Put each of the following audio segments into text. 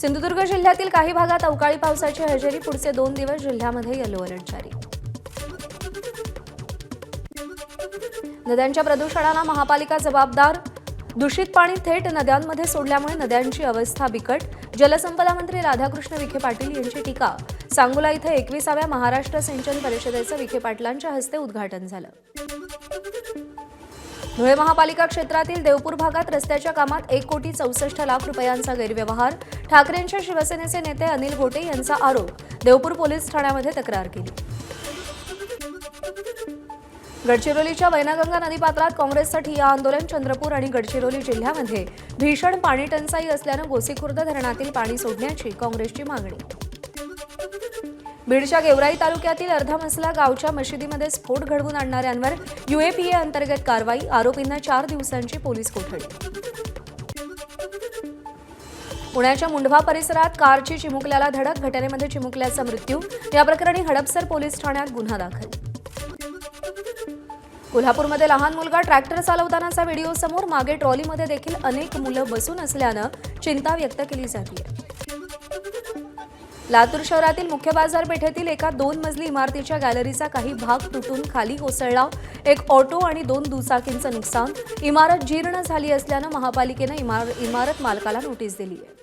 सिंधुदुर्ग जिल्ह्यातील काही भागात अवकाळी पावसाची हजेरी. पुढचे 2 दिवस जिल्ह्यामध्ये येलो अलर्ट जारी. नद्यांच्या प्रदूषणाला महापालिका जबाबदार. दूषित पाणी थेट नद्यांमध्ये सोडल्यामुळे नद्यांची अवस्था बिकट. जलसंपदा मंत्री राधाकृष्ण विखे पाटील यांची टीका. सांगोला इथं 21व्या महाराष्ट्र सिंचन परिषदेचं विखे पाटलांच्या हस्ते उद्घाटन झालं. धुळे महापालिका क्षेत्रातील देवपूर भागात रस्त्याच्या कामात 1,64,00,000 रुपयांचा गैरव्यवहार. ठाकरेंच्या शिवसेनेचे नेते अनिल गोटे यांचा आरोप. देवपूर पोलीस ठाण्यामध्ये तक्रार केली. गडचिरोलीच्या वैनगंगा नदीपात्रात काँग्रेसचं ठिय्या आंदोलन. चंद्रपूर आणि गडचिरोली जिल्ह्यामध्ये भीषण पाणी टंचाई असल्यानं गोसीखुर्द धरणातील पाणी सोडण्याची काँग्रेसची मागणी. बीडच्या गेवराई तालुक्यातील अर्धामसला गावच्या मशिदीमध्ये स्फोट घडवून आणणाऱ्यांवर UAPA अंतर्गत कारवाई. आरोपींना 4 दिवसांची पोलीस कोठडी. पुण्याच्या मुंढवा परिसरात कारची चिमुकल्याला धडक. घटनेमध्ये चिमुकल्याचा मृत्यू. या प्रकरणी हडपसर पोलीस ठाण्यात गुन्हा दाखल. कोल्हापूरमध्ये लहान मुलगा ट्रॅक्टर चालवतानाचा व्हिडिओ समोर. मागे ट्रॉलीमध्ये देखील अनेक मुलं बसून असल्यानं चिंता व्यक्त केली जाते. लातूर शहरातील मुख्य बाजारपेठेतील एका 2 मजली इमारतीच्या गॅलरीचा काही भाग तुटून खाली कोसळला. एक ऑटो आणि 2 दुचाकींचं नुकसान. इमारत जीर्ण झाली असल्यानं महापालिकेनं इमारत मालकाला नोटीस दिली आहे.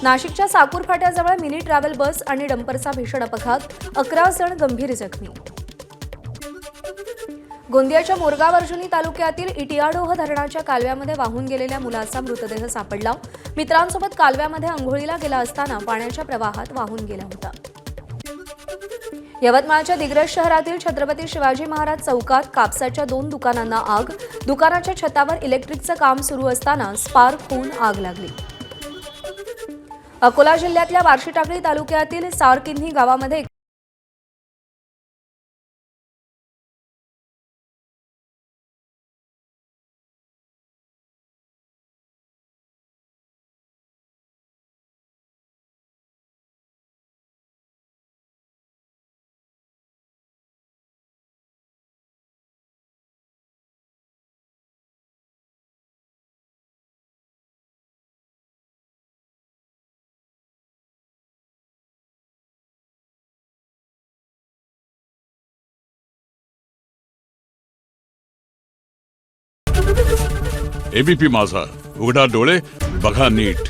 नाशिकच्या साकूर फाट्याजवळ मिनी ट्रॅव्हल बस आणि डंपरचा भीषण अपघात. 11 जण गंभीर जखमी. गोंदियाच्या मोरगाव अर्जुनी तालुक्यातील इटियाडोह धरणाच्या कालव्यामध्ये वाहून गेलेल्या मुलाचा मृतदेह सापडला. मित्रांसोबत कालव्यामध्ये अंघोळीला गेला असताना पाण्याच्या प्रवाहात वाहून गेला होता. यवतमाळच्या दिग्रस शहरातील छत्रपती शिवाजी महाराज चौकात कापसाच्या 2 दुकानांना आग. दुकानाच्या छतावर इलेक्ट्रिकचं काम सुरू असताना स्पार्क होऊन आग लागली. अकोला जिल्ह्यातल्या बार्शी टाकळी तालुक्यातील सारकिन्ही गावामध्ये ABP माझा, उघडा डोळे बघा नीट.